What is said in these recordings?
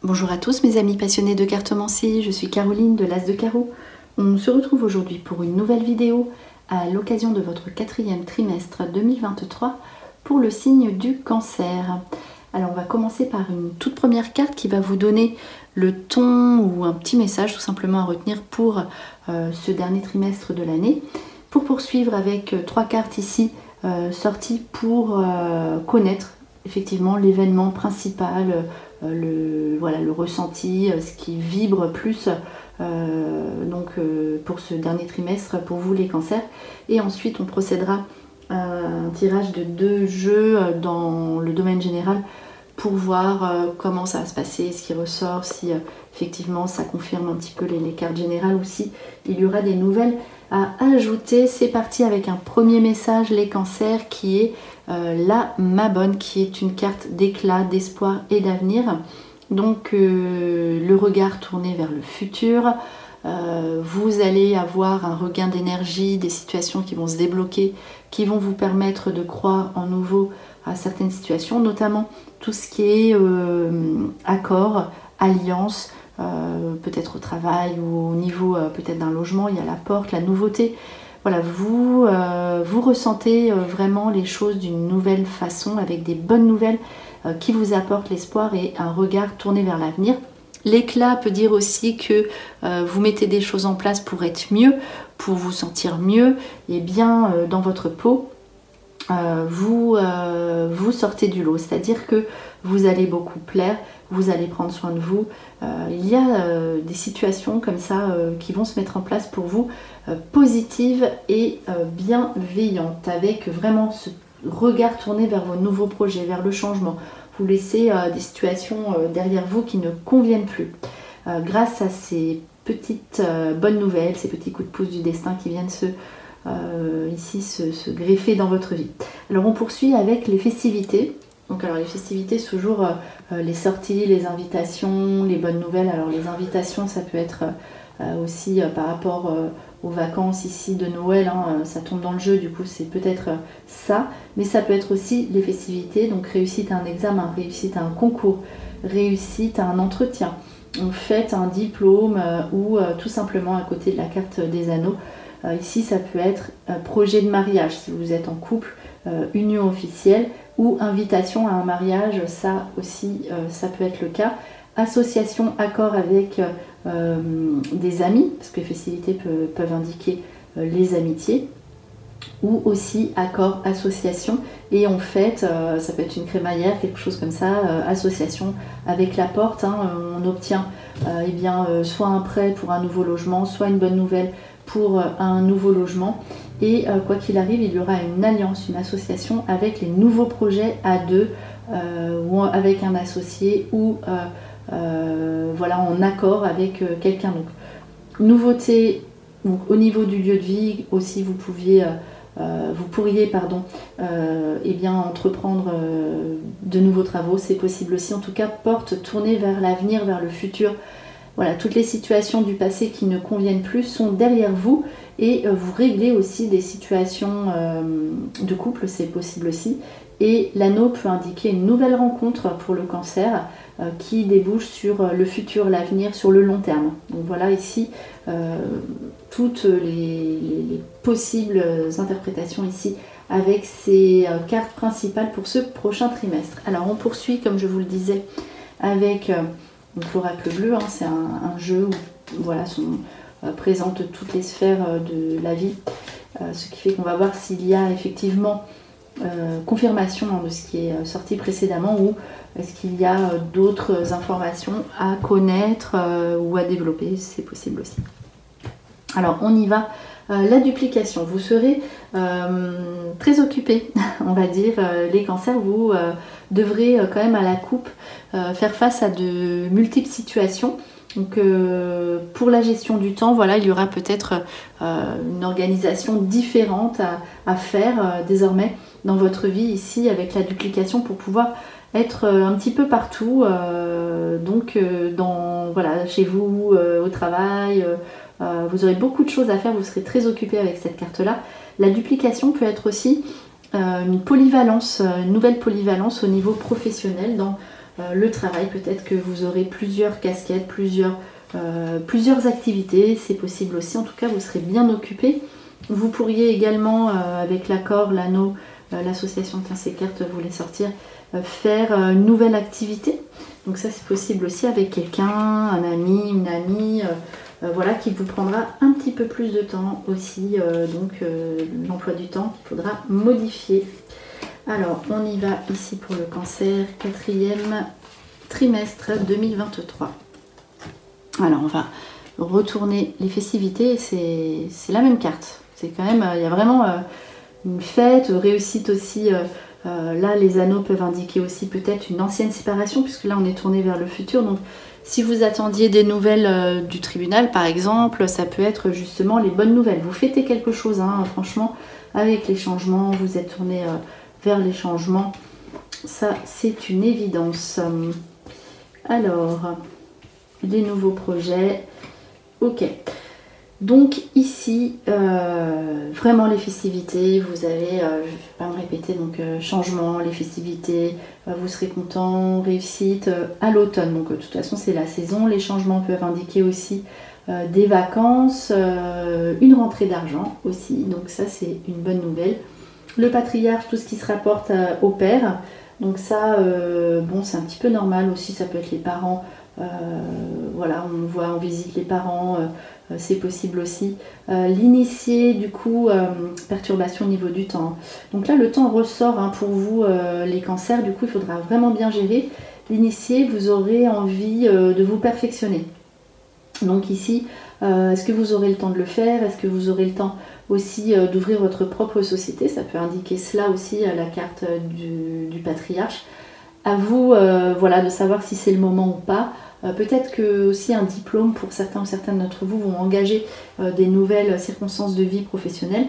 Bonjour à tous mes amis passionnés de cartomancie, je suis Caroline de l'As de Carreau. On se retrouve aujourd'hui pour une nouvelle vidéo à l'occasion de votre 4e trimestre 2023 pour le signe du Cancer. Alors on va commencer par une toute première carte qui va vous donner le ton ou un petit message tout simplement à retenir pour ce dernier trimestre de l'année. Pour poursuivre avec 3 cartes ici sorties pour connaître effectivement l'événement principal, le ressenti, ce qui vibre plus pour ce dernier trimestre pour vous les cancers. Et ensuite on procédera à un tirage de 2 jeux dans le domaine général pour voir comment ça va se passer, ce qui ressort, si effectivement ça confirme un petit peu les cartes générales ou si il y aura des nouvelles à ajouter. C'est parti avec un premier message les cancers qui est la Mabonne, qui est une carte d'éclat, d'espoir et d'avenir. Donc le regard tourné vers le futur, vous allez avoir un regain d'énergie, des situations qui vont se débloquer, qui vont vous permettre de croire en nouveau à certaines situations, notamment tout ce qui est accord, alliance, peut-être au travail ou au niveau peut-être d'un logement, il y a la porte, la nouveauté. Voilà, vous ressentez vraiment les choses d'une nouvelle façon, avec des bonnes nouvelles qui vous apportent l'espoir et un regard tourné vers l'avenir. L'éclat peut dire aussi que vous mettez des choses en place pour être mieux, pour vous sentir mieux et bien dans votre peau. Vous sortez du lot, c'est-à-dire que vous allez beaucoup plaire, vous allez prendre soin de vous. Il y a des situations comme ça qui vont se mettre en place pour vous, positives et bienveillantes, avec vraiment ce regard tourné vers vos nouveaux projets, vers le changement. Vous laissez des situations derrière vous qui ne conviennent plus. Grâce à ces petites bonnes nouvelles, ces petits coups de pouce du destin qui viennent se greffer dans votre vie. Alors on poursuit avec les festivités. Donc alors les festivités, c'est toujours les sorties, les invitations, les bonnes nouvelles. Alors les invitations, ça peut être aussi par rapport aux vacances ici de Noël, ça tombe dans le jeu, du coup c'est peut-être ça, mais ça peut être aussi les festivités, donc réussite à un examen, réussite à un concours, réussite à un entretien, on fête un diplôme ou tout simplement à côté de la carte des anneaux. Ici ça peut être projet de mariage si vous êtes en couple, union officielle ou invitation à un mariage, ça aussi ça peut être le cas. Association, accord avec des amis, parce que les festivités peuvent indiquer les amitiés, ou aussi accord, association, et on fête, ça peut être une crémaillère, quelque chose comme ça, association avec la porte, on obtient soit un prêt pour un nouveau logement, soit une bonne nouvelle pour un nouveau logement, et quoi qu'il arrive, il y aura une alliance, une association avec les nouveaux projets à deux, ou avec un associé, ou en accord avec quelqu'un. Donc nouveauté, donc, au niveau du lieu de vie aussi, vous pourriez entreprendre de nouveaux travaux, c'est possible aussi. En tout cas, porte tournée vers l'avenir, vers le futur. Voilà, toutes les situations du passé qui ne conviennent plus sont derrière vous, et vous réglez aussi des situations de couple, c'est possible aussi. Et l'anneau peut indiquer une nouvelle rencontre pour le cancer qui débouche sur le futur, l'avenir, sur le long terme. Donc voilà ici toutes les possibles interprétations ici avec ces cartes principales pour ce prochain trimestre. Alors on poursuit, comme je vous le disais, avec l'oracle bleu. C'est un jeu où présente toutes les sphères de la vie, ce qui fait qu'on va voir s'il y a effectivement confirmation de ce qui est sorti précédemment, ou est-ce qu'il y a d'autres informations à connaître ou à développer, c'est possible aussi. Alors on y va, la duplication, vous serez très occupés, on va dire, les cancers, vous devrez quand même à la coupe faire face à de multiples situations. Donc pour la gestion du temps, voilà, il y aura peut-être une organisation différente à faire désormais dans votre vie ici avec la duplication, pour pouvoir être un petit peu partout, chez vous, au travail, vous aurez beaucoup de choses à faire, vous serez très occupé avec cette carte là. La duplication peut être aussi une polyvalence, une nouvelle polyvalence au niveau professionnel, dans le travail, peut-être que vous aurez plusieurs casquettes, plusieurs activités, c'est possible aussi. En tout cas, vous serez bien occupé. Vous pourriez également, avec l'accord, l'anneau, l'association Tiens ces cartes voulait sortir, faire une nouvelle activité. Donc ça c'est possible aussi avec quelqu'un, un ami, une amie, voilà, qui vous prendra un petit peu plus de temps aussi, donc l'emploi du temps qu'il faudra modifier. Alors on y va ici pour le cancer, 4e trimestre 2023. Alors on va retourner les festivités, c'est la même carte. C'est quand même, il y a vraiment une fête, réussite aussi. Là, les anneaux peuvent indiquer aussi peut-être une ancienne séparation, puisque là, on est tourné vers le futur. Donc, si vous attendiez des nouvelles du tribunal, par exemple, ça peut être justement les bonnes nouvelles. Vous fêtez quelque chose, hein, franchement, avec les changements, vous êtes tourné vers les changements. Ça, c'est une évidence. Alors, les nouveaux projets. Ok. Donc ici, vraiment les festivités, vous avez, je ne vais pas me répéter, donc changement, les festivités, vous serez content, réussite à l'automne. Donc de toute façon c'est la saison, les changements peuvent indiquer aussi des vacances, une rentrée d'argent aussi, donc ça c'est une bonne nouvelle. Le patriarche, tout ce qui se rapporte au père, donc ça, bon c'est un petit peu normal aussi, ça peut être les parents. Voilà, on visite les parents, c'est possible aussi. L'initié, du coup, perturbation au niveau du temps. Donc là, le temps ressort hein, pour vous, les cancers, du coup, il faudra vraiment bien gérer. L'initié, vous aurez envie de vous perfectionner. Donc ici, est-ce que vous aurez le temps de le faire? Est-ce que vous aurez le temps aussi d'ouvrir votre propre société? Ça peut indiquer cela aussi à la carte du patriarche. À vous voilà, de savoir si c'est le moment ou pas. Peut-être que aussi un diplôme pour certains ou certaines d'entre vous vont engager des nouvelles circonstances de vie professionnelle.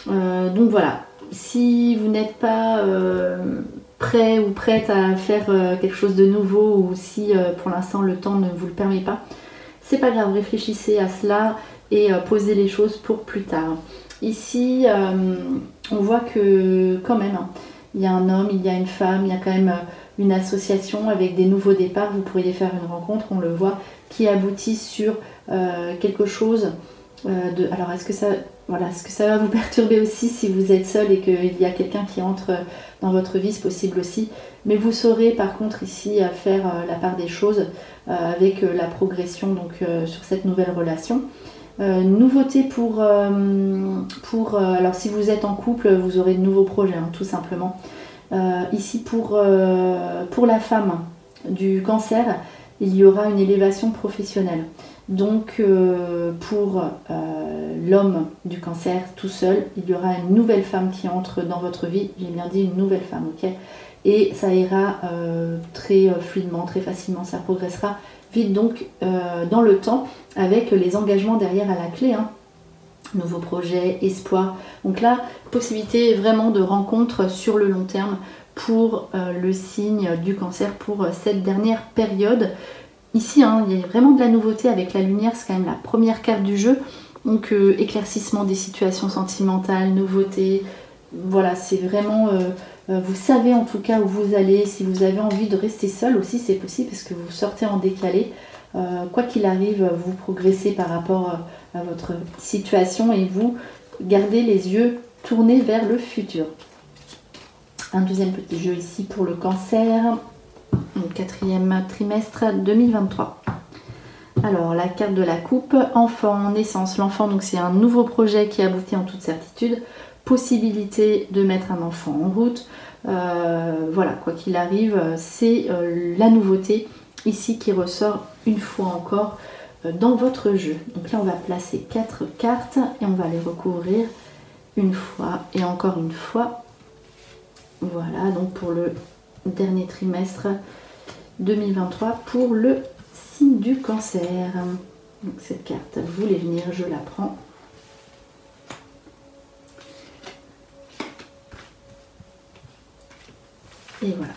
Donc voilà, si vous n'êtes pas prêt ou prête à faire quelque chose de nouveau ou si pour l'instant le temps ne vous le permet pas, c'est pas grave, réfléchissez à cela et posez les choses pour plus tard. Ici, on voit que quand même, hein, il y a un homme, il y a une femme, il y a quand même une association avec des nouveaux départs. Vous pourriez faire une rencontre, on le voit, qui aboutit sur quelque chose de... Alors est-ce que ça va vous perturber aussi si vous êtes seul et qu'il y a quelqu'un qui entre dans votre vie, c'est possible aussi. Mais vous saurez par contre ici faire la part des choses avec la progression donc, sur cette nouvelle relation. Nouveauté pour alors si vous êtes en couple, vous aurez de nouveaux projets, hein, tout simplement. Ici pour la femme du cancer, il y aura une élévation professionnelle. Donc pour l'homme du cancer tout seul, il y aura une nouvelle femme qui entre dans votre vie. J'ai bien dit une nouvelle femme, ok? Et ça ira très fluidement, très facilement, ça progressera vite donc dans le temps avec les engagements derrière à la clé. Hein. Nouveaux projets, espoir. Donc là, possibilité vraiment de rencontre sur le long terme pour le signe du cancer pour cette dernière période. Ici, hein, il y a vraiment de la nouveauté avec la lumière, c'est quand même la première carte du jeu. Donc éclaircissement des situations sentimentales, nouveauté. Voilà, c'est vraiment... vous savez en tout cas où vous allez. Si vous avez envie de rester seul aussi, c'est possible parce que vous sortez en décalé. Quoi qu'il arrive, vous progressez par rapport à votre situation et vous gardez les yeux tournés vers le futur. Un deuxième petit jeu ici pour le cancer, le 4e trimestre 2023. Alors la carte de la coupe, enfant, naissance. L'enfant, donc c'est un nouveau projet qui aboutit en toute certitude. Possibilité de mettre un enfant en route. Voilà, quoi qu'il arrive, c'est la nouveauté ici qui ressort une fois encore dans votre jeu. Donc là on va placer 4 cartes et on va les recouvrir une fois et encore une fois. Voilà, donc pour le dernier trimestre 2023 pour le signe du cancer. Donc cette carte voulait venir, je la prends. Et voilà.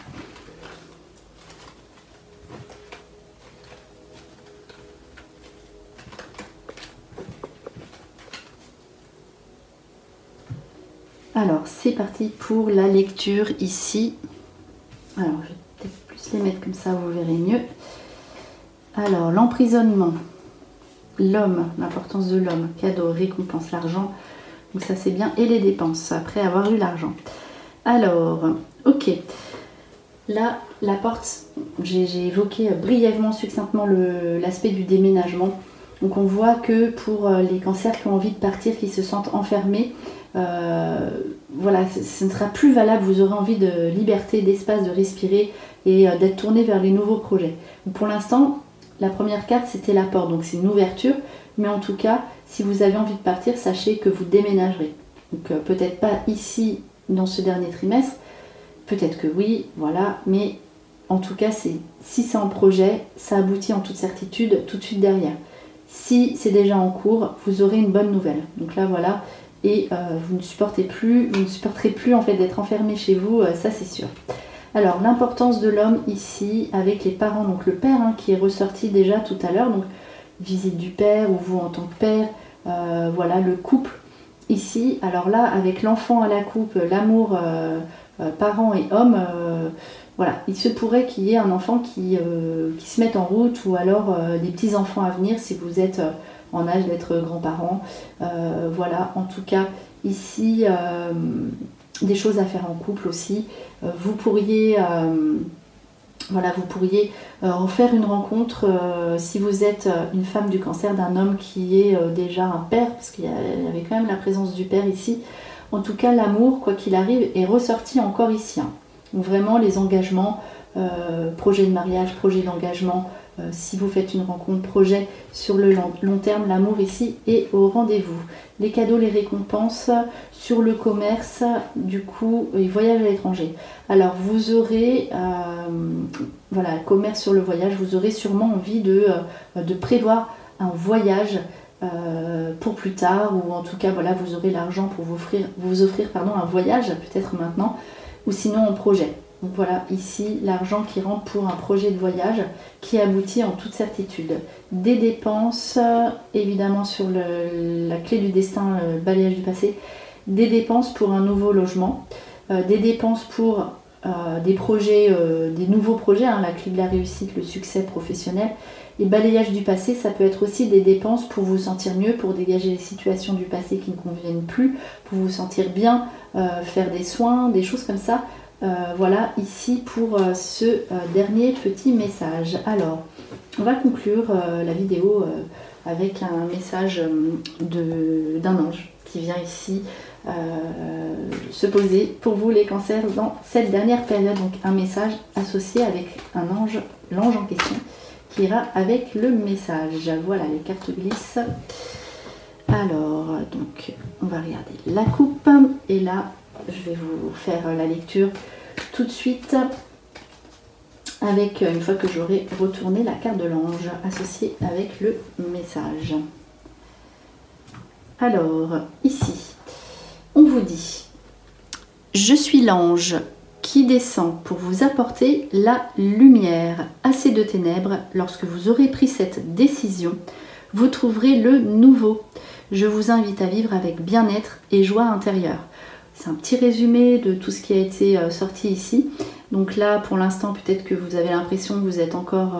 Alors, c'est parti pour la lecture ici. Alors, je vais peut-être plus les les mettre comme ça, vous verrez mieux. Alors, l'emprisonnement, l'homme, l'importance de l'homme, cadeau, récompense, l'argent. Donc ça c'est bien. Et les dépenses, après avoir eu l'argent. Alors, ok. Là, la porte, j'ai évoqué brièvement, succinctement l'aspect du déménagement. Donc on voit que pour les cancers qui ont envie de partir, qui se sentent enfermés, voilà, ce ne sera plus valable. Vous aurez envie de liberté, d'espace, de respirer et d'être tourné vers les nouveaux projets. Donc pour l'instant, la première carte c'était la porte, donc c'est une ouverture. Mais en tout cas, si vous avez envie de partir, sachez que vous déménagerez. Donc peut-être pas ici dans ce dernier trimestre, peut-être que oui, voilà, mais en tout cas, si c'est en projet, ça aboutit en toute certitude tout de suite derrière. Si c'est déjà en cours, vous aurez une bonne nouvelle. Donc là, voilà, et vous ne supporterez plus en fait d'être enfermé chez vous, ça c'est sûr. Alors, l'importance de l'homme ici avec les parents, donc le père qui est ressorti déjà tout à l'heure, donc visite du père ou vous en tant que père, voilà, le couple ici. Alors là, avec l'enfant à la coupe, l'amour parents et hommes, voilà, il se pourrait qu'il y ait un enfant qui se mette en route ou alors des petits-enfants à venir si vous êtes en âge d'être grands-parents. Voilà, en tout cas, ici, des choses à faire en couple aussi. Vous pourriez en faire une rencontre si vous êtes une femme du cancer d'un homme qui est déjà un père, parce qu'il y avait quand même la présence du père ici. En tout cas, l'amour, quoi qu'il arrive, est ressorti encore ici. Donc vraiment, les engagements, projet de mariage, projet d'engagement, si vous faites une rencontre, projet sur le long terme, l'amour ici est au rendez-vous. Les cadeaux, les récompenses, sur le commerce, du coup, et voyage à l'étranger. Alors, vous aurez, voilà, commerce sur le voyage, vous aurez sûrement envie de prévoir un voyage pour plus tard, ou en tout cas voilà, vous aurez l'argent pour vous offrir un voyage peut-être maintenant, ou sinon en projet. Donc voilà, ici l'argent qui rentre pour un projet de voyage qui aboutit en toute certitude. Des dépenses, évidemment sur la clé du destin, le balayage du passé, des dépenses pour un nouveau logement, des dépenses pour des projets, des nouveaux projets, la clé de la réussite, le succès professionnel. Et balayage du passé, ça peut être aussi des dépenses pour vous sentir mieux, pour dégager les situations du passé qui ne conviennent plus, pour vous sentir bien, faire des soins, des choses comme ça. Voilà, ici pour ce dernier petit message. Alors, on va conclure la vidéo avec un message d'un ange qui vient ici se poser pour vous les cancers dans cette dernière période. Donc un message associé avec un ange, l'ange en question, qui ira avec le message. Voilà, les cartes glissent. Alors, donc, on va regarder la coupe. Et là, je vais vous faire la lecture tout de suite avec, une fois que j'aurai retourné la carte de l'ange associée avec le message. Alors, ici, on vous dit « Je suis l'ange qui descend pour vous apporter la lumière. Assez de ténèbres, lorsque vous aurez pris cette décision, vous trouverez le nouveau. Je vous invite à vivre avec bien-être et joie intérieure. » C'est un petit résumé de tout ce qui a été sorti ici. Donc là, pour l'instant, peut-être que vous avez l'impression que vous êtes encore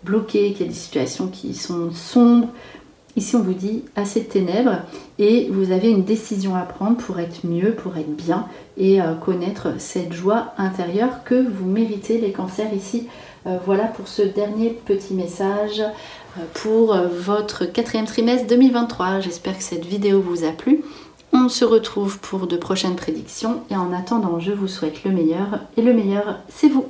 bloqué, qu'il y a des situations qui sont sombres. Ici, on vous dit assez de ténèbres et vous avez une décision à prendre pour être mieux, pour être bien et connaître cette joie intérieure que vous méritez, les cancers ici. Voilà pour ce dernier petit message pour votre 4e trimestre 2023. J'espère que cette vidéo vous a plu. On se retrouve pour de prochaines prédictions et en attendant, je vous souhaite le meilleur et le meilleur, c'est vous.